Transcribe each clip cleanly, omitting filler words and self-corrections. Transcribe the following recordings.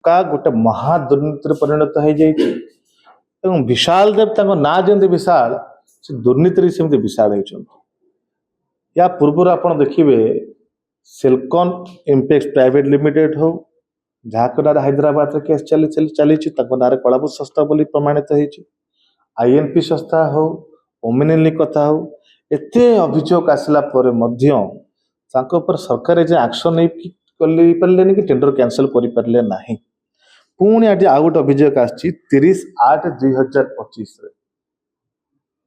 का गोटे महादुर्नीति परिणत हो जाइए विशाल देव तांको ना जमी विशाल से दुर्नीति सेमती विशाल होती या पूर्व आप देखिए सेल्कॉन इम्पेक्स प्राइवेट लिमिटेड हो जहाँ ना हैदराबाद रे केस चली ना कलाभूत संस्था बोली प्रमाणित होती आईएनपी संस्था हो ओमिनिली कथा हो एते अभियोग आसला पर मध्य सरकार जे एक्शन नहीं पारे कि टेंडर कैंसल कर नहीं पुणी आज आउ गोटे अभियोग आसी 30/8/2025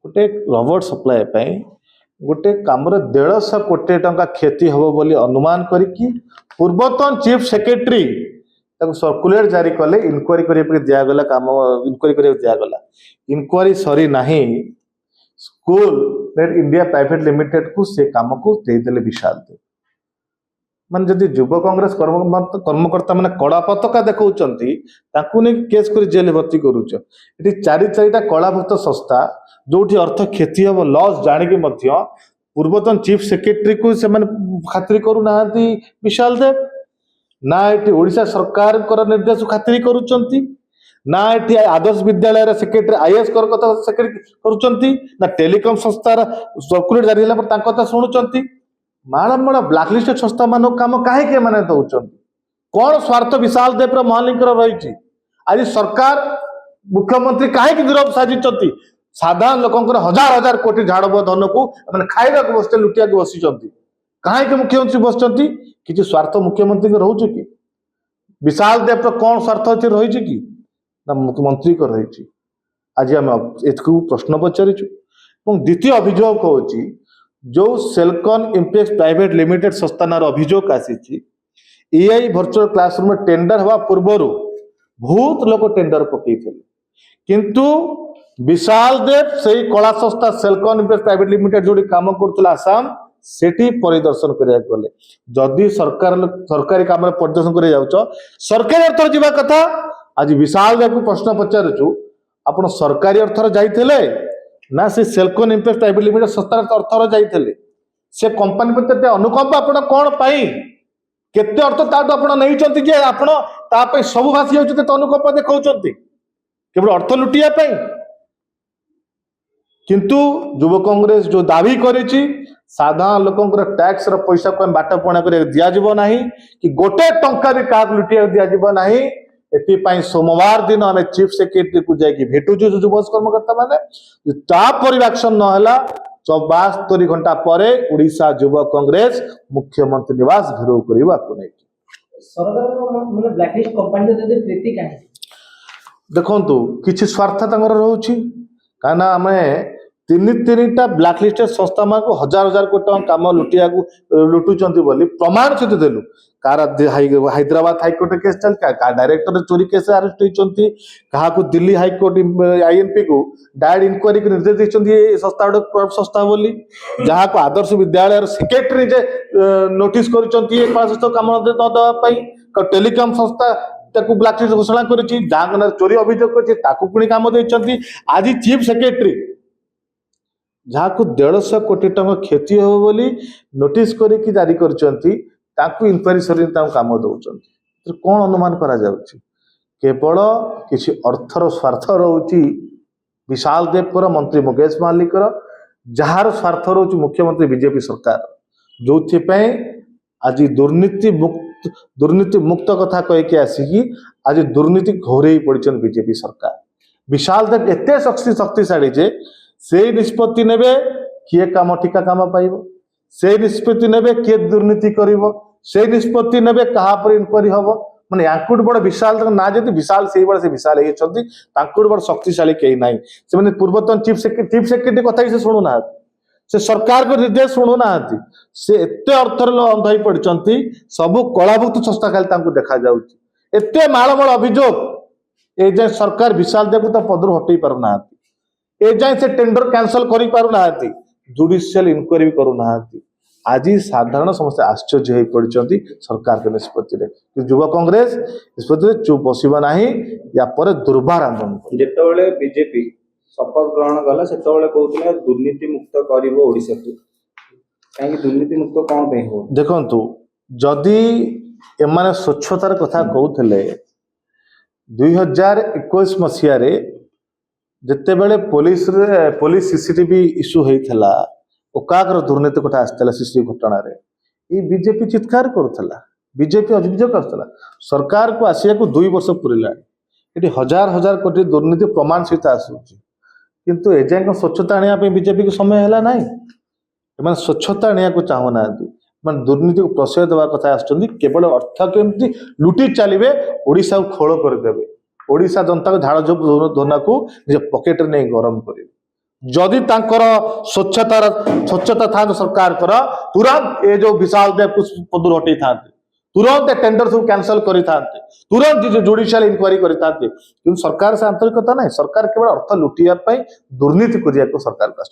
गोटे रबर सप्लाई गोटे कम 150 कोटी टंका क्षति हम बोली अनुमान करी पूर्वतन चीफ सेक्रेटरी सर्कुलेट जारी कले इनक्वारी करने दिगला कम इनक्वारी कर दिगला इनक्वारी सरी नहीं school net India private limited को से काम को देदेले विशाल देव मान जदि युव कांग्रेस कर्मकर्ता मैंने कड़ा पताका देखा केस कर जेल भर्ती करुच ये चारिटा कलाभूत संस्था जो अर्थ क्षति हम लॉस जानिकी पूर्वतन चीफ सेक्रेटरी को से खातिर करूना विशाल देव ना ये ओडिशा सरकार निर्देश खातिर करुचंती ना ये आदर्श विद्यालय सेक्रेटरी आईएएस कथा सेक्रेटरी ना टेलीकॉम संस्थार सर्कुलेट जारी कथा शुणुंट माड़माड़ ब्लाकलिस्ट संस्था मान कम कहीं मैंने दौरान कौन स्वार्थ विशाल देव महालिंग रही आज सरकार मुख्यमंत्री कहीं गिरफ साजी साधारण लोक हजार हजार कोटी झाड़ब धन को खाइबा बसते लुटिया बसी कहीं मुख्यमंत्री बसती किसी स्वार्थ मुख्यमंत्री रोचे कि विशाल देव कौन स्वार्थ अच्छे रही कि ना मुख्यमंत्री को रही आज आम एथकू प्रश्न पचारिचु द्वितीय अभियोग हूँ जो सेल्कॉन इम्पेक्स प्राइवेट लिमिटेड संस्था नार अभियोग आसी एआई वर्चुअल क्लासरूम टेंडर हवा पूर्वर बहुत लोग टेंडर पकई किंतु विशाल देव से कला संस्था सेल्कॉन इम्पेक्स प्राइवेट लिमिटेड जो काम कर आसाम सेठी परिदर्शन करिया गले जदि सरकारी काम परिदर्शन करिया जाउछ सरकारी अर्थ जीवा कथा आज विशाल देव को प्रश्न पचारुछु आपण सरकारी अर्थर जाइथिले ना से सेल्कॉन इम्पेक्स प्राइवेट लिमिटेड संस्था अर्थर जाइथिले से कंपनी प्रति अनुकंपा आपण कोन पाई केते अर्थ ताटो आपण नै चंती जे आपण ता पे सब भासी होचते तो अनुकंपा देखाउचंती केवल अर्थ लुटिया पाई किंतु युव कांग्रेस जो दावी करिछि साधारण लोकंकर टैक्स रो पैसा को बाट पणा कर दिया जिवो नाही कि गोटे टंका भी का लुटिया दिया जिवो नाही एति पई सोमवार दिन हमें चीफ सेक्रेटरी को जाई भेटु जो युव कर्मकर्ता माने ता पर एक्शन न हला 74 घंटा परे ओडिशा युव कांग्रेस मुख्यमंत्री निवास घेराव करबा को नै सरकार मतलब ब्लैकलिस्ट कंपनी जदि प्रीति काहे देखंतु किछि स्वार्थ तंगर रहउछि काना हमें तीन ब्लैकलिस्टेड संस्था मान को हजार हजार कोटी कम लुटिया लुटुंट बोली प्रमाण सहित देलु कार हैदराबाद हाईकोर्ट केस चलता का डायरेक्टर चोरी केस अरेस्ट होती क्या दिल्ली हाईकोर्ट आईएनपी को डायरेक्ट इंक्वारी निर्देश देते संस्था गोटे संस्था बोली जहाँ को आदर्श विद्यालय सेक्रेटरी जे नोटिस कर कम न देवाई टेलीकॉम संस्था ब्लैकलिस्ट घोषणा कर चोरी अभियोग कर काम देती आज चीफ सेक्रेटरी जहाँ को 150 कोटी टंका क्षति हो बोली नोटिस करके जारी कर इनक्वारी सरी काम दौरान तो कौन अनुमान करा जाउछि केवल किसी अर्थर स्वार्थ रोची विशाल देव मंत्री मुकेश महालिकर जार स्वार्थ रोची मुख्यमंत्री बीजेपी सरकार जो आज दुर्नीति मुक्त कथा कहीकि आसिकी आज दुर्नीति घोरे पड़ी बीजेपी सरकार विशाल देव एते शक्तिशाली जे से निष्पत्ति नेबे किए काम ठिका काम पाइब से निष्पत्ति नेबे किए दुर्नीति करिवो से निष्पत्ति नेबे कहा पर इनक्वारी हबो माने याकुट बड़ विशाल ना जदि विशाल से बड़ से विशाल हेचंती ताकुट बड़ शक्तिशाली केही नाही से माने पूर्वतन चीफ सेक्रेटरी कथा से सुनु ना से सरकार को निर्देश शुणु ना से एते अर्थर अंधाई पड़ती सब कलाभुक्त संस्था खाली तांको देखा जाउची एते माळमाळ अभियोग ए जे सरकार विशाल देव तो पदर हटई पारुना ए जाए से टेंडर कैंसल करि पारुना जुडिशियल इनक्वारी भी करूना आज साधारण समस्या आश्चर्य हो पड़ती सरकार के निष्पत्ति युवा कांग्रेस निष्पत्ति चुप बसवा ना या पर दुर्बार आंदोलन जिते बीजेपी शपथ ग्रहण गला से कहते दुर्नीति मुक्त कर ओडिशा को कहीं दुर्नीति मुक्त कौन पे हो देखंतु जदि एमाने स्वच्छतार कथा कहते 2021 ମସିହାରେ ଯେତେବେଳେ ପୋଲିସ ସିସିଟିଭି ଇସ୍ୟୁ ହେଇଥିଲା, ଓକାକର ଦୁର୍ନୀତି କଥା ଆସିଥିଲା ସିସିଟିଭି ଘଟଣାରେ, ଏଇ ବିଜେପି ଚିତ୍କାର କରୁଥିଲା, ବିଜେପି ଅଭିଯୋଗ କରୁଥିଲା। ସରକାରକୁ ଆସିବାକୁ 2 ବର୍ଷ ପୁରିଲାଣି, ଏଠି ହଜାର ହଜାର କୋଟି ଦୁର୍ନୀତି ପ୍ରମାଣ ସହିତ ଆସୁଛି, କିନ୍ତୁ ଏଯାଏଁ ସ୍ୱଚ୍ଛତା ଆଣିବା ପାଇଁ ବିଜେପିକୁ ସମୟ ହେଲା ନାହିଁ। ଏମାନେ ସ୍ୱଚ୍ଛତା ଆଣିବାକୁ ଚାହୁଁନାହାନ୍ତି, ମାନେ ଦୁର୍ନୀତିକୁ ପ୍ରଶ୍ରୟ ଦେବା କଥା ଆସୁଛନ୍ତି। କେବଳ ଅର୍ଥ କେମିତି ଲୁଟି ଚାଲିବେ, ଓଡ଼ିଶାକୁ ଖୋଳ କରିଦେବେ, ଓଡ଼ିଶା ଜନତାକୁ ଝାଳ ଧନାକୁ ନିଜ ପକେଟରେ ନେଇ ଗରମ କରିବେ। ଯଦି ତାଙ୍କର ସ୍ୱଚ୍ଛତା ଥାନ୍ତା ସରକାରଙ୍କର, ତୁରନ୍ତ ଏ ଯୋଉ ବିଶାଳ ଦେବକୁ ପଦରୁ ହଟେଇଥାନ୍ତେ, ତୁରନ୍ତ ଟେଣ୍ଡର ସବୁ କ୍ୟାନସଲ କରିଥାନ୍ତେ, ତୁରନ୍ତ ଜୁଡିସିଆଲ ଇନକ୍ୱାରି କରିଥାନ୍ତେ। କିନ୍ତୁ ସରକାର ସେ ଆନ୍ତରିକତା ନାହିଁ। ସରକାର କେବଳ ଅର୍ଥ ଲୁଟିବା ପାଇଁ ଦୁର୍ନୀତି କରିବାକୁ ସରକାରକୁ ଆସୁଛନ୍ତି।